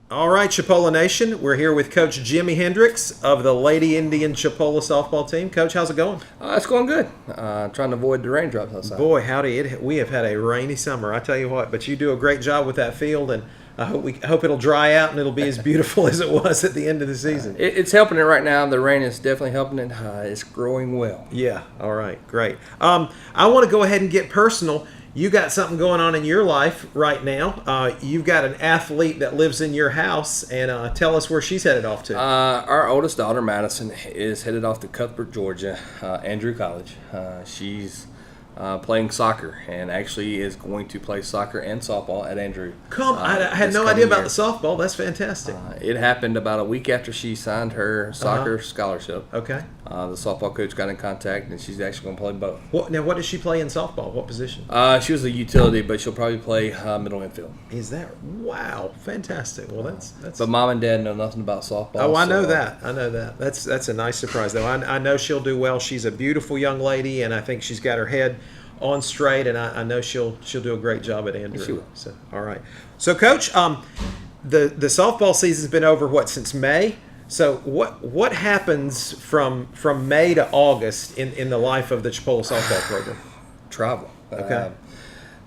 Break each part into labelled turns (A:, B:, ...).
A: All right, Chipola Nation, we're here with Coach Jimmy Hendricks of the Lady Indian Chipola Softball team. Coach, how's it going?
B: It's going good. Trying to avoid the raindrops outside.
A: Boy, howdy, we have had a rainy summer, I tell you what. But you do a great job with that field, and I hope it'll dry out and it'll be as beautiful as it was at the end of the season.
B: It's helping it right now. The rain is definitely helping it. It's growing well.
A: Yeah, all right, great. I want to go ahead and get personal. You got something going on in your life right now. You've got an athlete that lives in your house, and tell us where she's headed off to.
B: Our oldest daughter, Madison, is headed off to Cuthbert, Georgia, Andrew College. She's playing soccer, and actually is going to play soccer and softball at Andrew.
A: I had no idea about the softball. That's fantastic.
B: It happened about a week after she signed her soccer scholarship.
A: Okay.
B: The softball coach got in contact, and she's actually going to play both.
A: Now, what does she play in softball? What position?
B: She was a utility, but she'll probably play middle infield.
A: Is that wow? Fantastic. Well, that's.
B: But mom and dad know nothing about softball.
A: Oh, I know that. I know that. That's a nice surprise, though. I know she'll do well. She's a beautiful young lady, and I think she's got her head on straight, and I know she'll do a great job at Andrew.
B: She will.
A: So, all right. So, Coach, the softball season's been over since May. So what happens from May to August in the life of the Chipola softball program?
B: Travel.
A: Okay.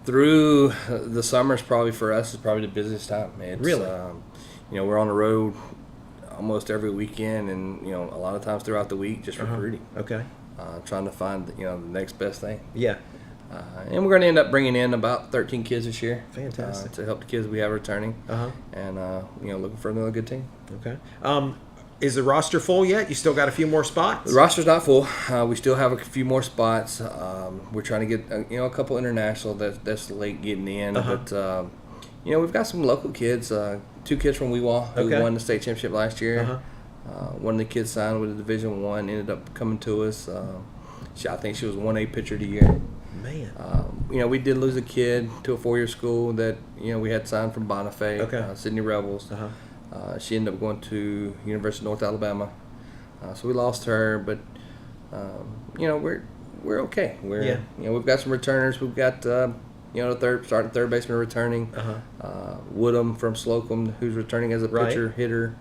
B: Through the summers, probably for us, is probably the busiest time. It's,
A: really?
B: We're on the road almost every weekend, and a lot of times throughout the week, just recruiting.
A: Okay.
B: Trying to find the next best thing.
A: Yeah.
B: And we're going to end up bringing in about 13 kids this year.
A: Fantastic.
B: To help the kids we have returning. And looking for another good team.
A: Okay. Is the roster full yet? You still got a few more spots?
B: The roster's not full. We still have a few more spots. We're trying to get a couple international that's late getting in. But we've got some local kids. 2 kids from Weewaw who won the state championship last year. One of the kids signed with a Division I, ended up coming to us. I think she was 1A pitcher of the year.
A: Man.
B: We did lose a kid to a 4-year school that we had signed from Bonifay, Sydney Rebels. She ended up going to University of North Alabama, so we lost her. But we're okay. We've got some returners. We've got the starting third baseman returning. Woodham from Slocum, who's returning as a pitcher hitter.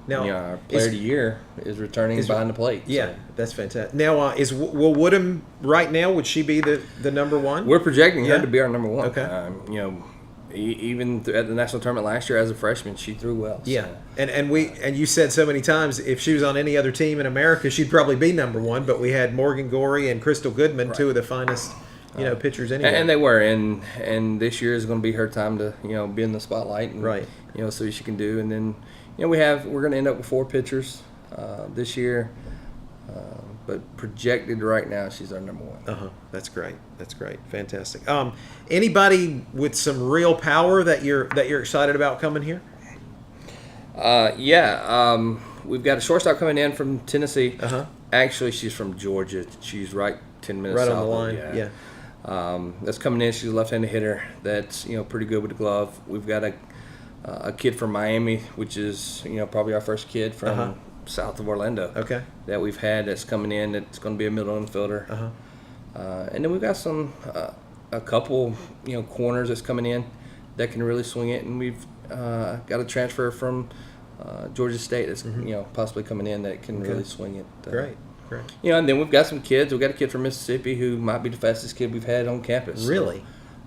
B: Now, our player of the year is returning behind the plate.
A: Yeah, so. That's fantastic. Now, will Woodham right now? Would she be the number one?
B: We're projecting her to be our number one.
A: Okay.
B: Even at the national tournament last year as a freshman, she threw well.
A: Yeah, so. and you said so many times if she was on any other team in America, she'd probably be number one. But we had Morgan Gorey and Crystal Goodman, 2 of the finest pitchers anyway.
B: And they were, and this year is going to be her time to be in the spotlight and see what she can do. And then we're going to end up with 4 pitchers this year. But projected right now, she's our number one.
A: That's great. That's great. Fantastic. Anybody with some real power that you're excited about coming here?
B: We've got a shortstop coming in from Tennessee. Actually, she's from Georgia. She's right 10 minutes
A: right
B: south
A: on the line. Yeah.
B: That's coming in. She's a left-handed hitter. That's pretty good with the glove. We've got a kid from Miami, which is probably our first kid from south of Orlando.
A: Okay.
B: That we've had that's coming in. That's going to be a middle infielder. And then we've got a couple corners that's coming in that can really swing it, and we've got a transfer from Georgia State that's possibly coming in that can really swing it.
A: Great.
B: And then we've got some kids. We've got a kid from Mississippi who might be the fastest kid we've had on campus.
A: Really?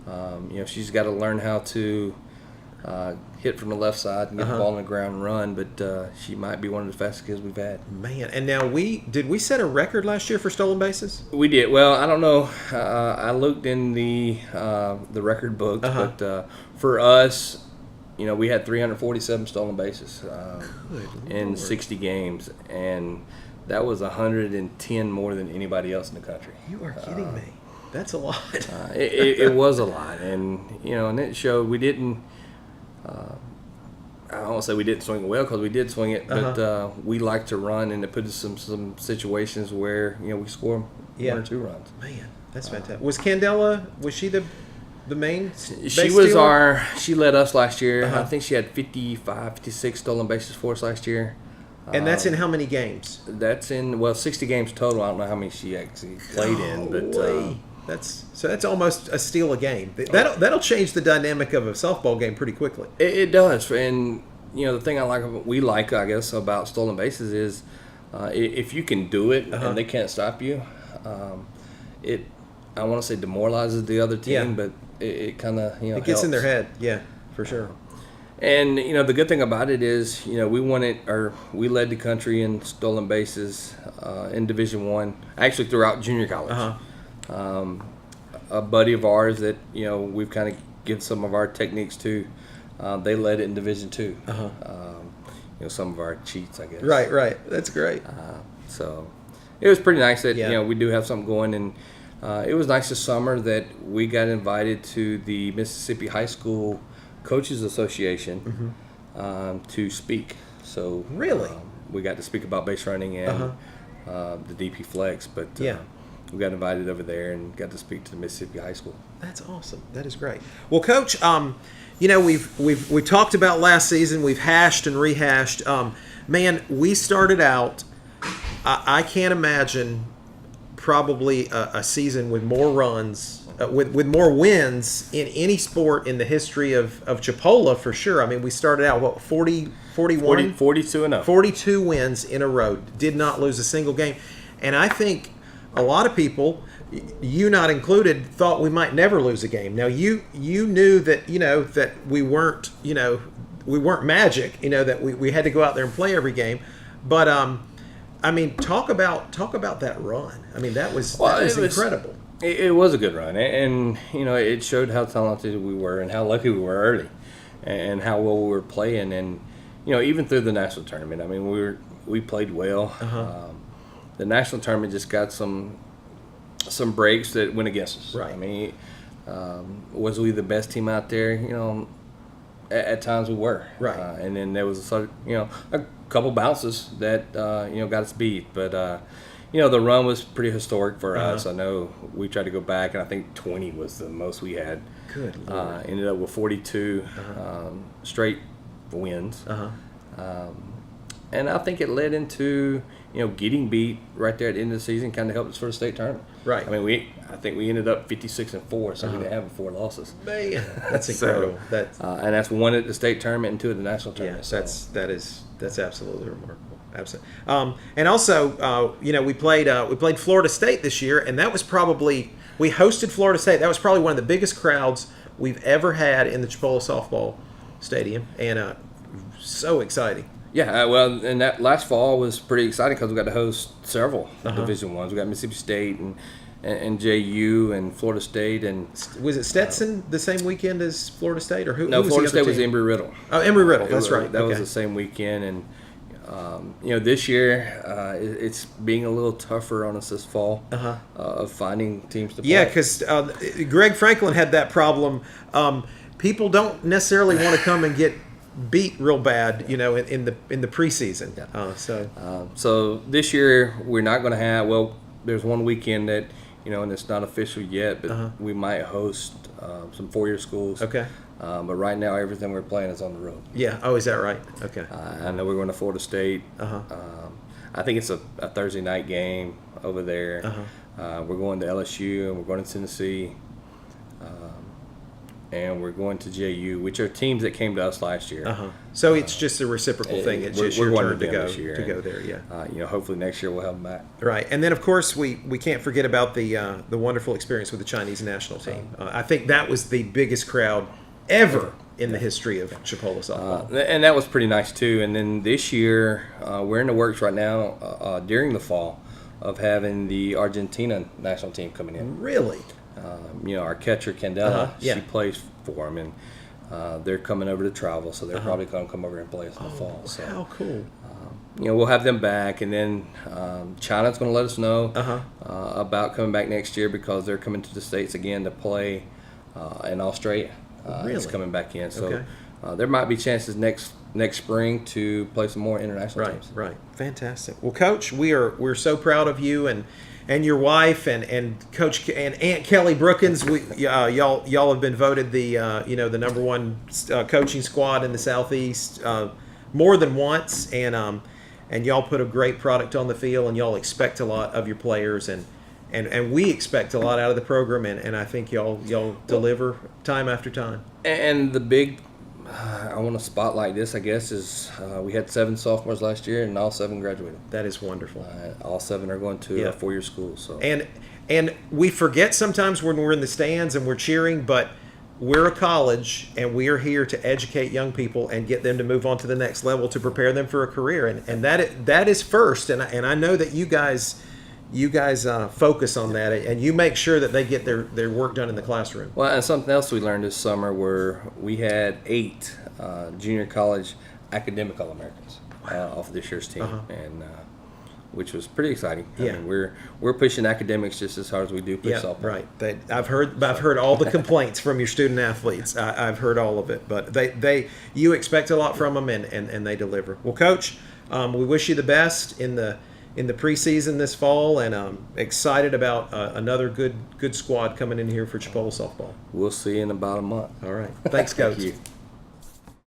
B: So, she's got to learn how to hit from the left side and get the ball on the ground and run, but she might be one of the fastest kids we've had.
A: Man, and now did we set a record last year for stolen bases?
B: We did. Well, I don't know. I looked in the record book, but for us, we had 347 stolen bases in 60 games, and that was 110 more than anybody else in the country.
A: You are kidding me. That's a lot.
B: It was a lot, and and it showed. We didn't. I don't want to say we didn't swing it well because we did swing it, but we like to run, and it put us in some situations where we score 1 or 2 runs.
A: Man, that's fantastic. Was Candela? Was she the main?
B: She was stealer? She led us last year. I think she had 55, 56 stolen bases for us last year.
A: And that's in how many games?
B: That's in 60 games total. I don't know how many she actually played in, but
A: that's almost a steal a game. That'll change the dynamic of a softball game pretty quickly.
B: It does, and the thing we like, I guess, about stolen bases is if you can do it and they can't stop you, it, I want to say, demoralizes the other team, but it kind of it
A: gets in their head, for sure.
B: And the good thing about it is we led the country in stolen bases in Division I, actually throughout junior college. A buddy of ours that we've kind of given some of our techniques to, they led it in Division II. Some of our cheats, I guess.
A: Right. That's great.
B: So it was pretty nice that we do have something going, and it was nice this summer that we got invited to the Mississippi High School Coaches Association to speak. So
A: really,
B: we got to speak about base running and the DP flex, but we got invited over there and got to speak to the Mississippi High School.
A: That's awesome. That is great. Well, Coach, we've talked about last season. We've hashed and rehashed. Man, we started out. I can't imagine probably a season with more runs. With more wins in any sport in the history of Chipola, for sure. I mean, we started out, 41?
B: 42-0.
A: 42 wins in a row. Did not lose a single game. And I think a lot of people, you not included, thought we might never lose a game. Now, you knew that, that we weren't magic, that we had to go out there and play every game. But, I mean, talk about that run. I mean, that was incredible.
B: It was a good run, and it showed how talented we were and how lucky we were early, and how well we were playing, and even through the national tournament. I mean, we played well. The national tournament just got some breaks that went against us.
A: Right.
B: I mean, was we the best team out there? At times we were.
A: Right.
B: And then there was a couple bounces that got us beat, but. The run was pretty historic for us. I know we tried to go back, and I think 20 was the most we had.
A: Good Lord.
B: Ended up with 42 straight wins. And I think it led into, getting beat right there at the end of the season kind of helped us for the state tournament.
A: Right.
B: I mean, I think we ended up 56-4, so we didn't have 4 losses.
A: Man, that's incredible.
B: And that's one at the state tournament and 2 at the national tournament.
A: Yeah, that's absolutely remarkable. Absolutely. And also, we played Florida State this year, and that was we hosted Florida State. That was probably one of the biggest crowds we've ever had in the Chipola Softball Stadium, and so exciting.
B: Yeah, well, and that last fall was pretty exciting because we got to host several Division Ones. We got Mississippi State and JU and Florida State, and
A: was it Stetson the same weekend as Florida State, or who?
B: No,
A: who was
B: Florida
A: the other
B: State was
A: team?
B: Embry-Riddle.
A: Oh, Embry-Riddle. That's right.
B: That was the same weekend, and this year it's being a little tougher on us this fall of finding teams to play.
A: Yeah, because Greg Franklin had that problem. People don't necessarily want to come and get beat real bad, in the preseason.
B: Yeah. So this year we're not going to have. Well, there's one weekend that and it's not official yet, but we might host some 4-year schools.
A: Okay.
B: But right now everything we're playing is on the road.
A: Yeah. Oh, is that right? Okay.
B: I know we're going to Florida State. I think it's a Thursday night game over there. We're going to LSU, and we're going to Tennessee. And we're going to JU, which are teams that came to us last year.
A: So it's just a reciprocal thing. It's just your turn to go there. Yeah.
B: Hopefully next year we'll have them back.
A: Right, and then of course we can't forget about the wonderful experience with the Chinese national team. I think that was the biggest crowd ever in the history of Chipola softball.
B: And that was pretty nice too. And then this year we're in the works right now during the fall of having the Argentina national team coming in.
A: Really?
B: Our catcher Candela, she plays for them, and they're coming over to travel, so they're probably going to come over and play us in the fall. So
A: how cool!
B: We'll have them back, and then China's going to let us know about coming back next year because they're coming to the States again to play in Australia.
A: Really?
B: It's coming back in, so there might be chances next spring to play some more international teams.
A: Right, fantastic. Well, Coach, we're so proud of you and your wife and Coach and Aunt Kelly Brookins. Y'all have been voted the the number one coaching squad in the Southeast more than once, and y'all put a great product on the field, and y'all expect a lot of your players, and and we expect a lot out of the program, and I think y'all deliver time after time.
B: And the big, I want to spotlight this, I guess, is we had 7 sophomores last year, and all 7 graduated.
A: That is wonderful.
B: All 7 are going to a 4-year school. So
A: and we forget sometimes when we're in the stands and we're cheering, but we're a college, and we are here to educate young people and get them to move on to the next level to prepare them for a career, and that is first. And I know that you guys focus on that, and you make sure that they get their work done in the classroom.
B: Well, and something else we learned this summer where we had 8 junior college academic All-Americans off of this year's team, and which was pretty exciting.
A: Yeah.
B: I mean, we're pushing academics just as hard as we do push softball.
A: Right. I've heard all the complaints from your student athletes. I've heard all of it, but you expect a lot from them, and they deliver. Well, Coach, we wish you the best in the preseason this fall, and I'm excited about another good squad coming in here for Chipola Softball.
B: We'll see you in about a month.
A: All right. Thanks, Coach.
B: Thank you.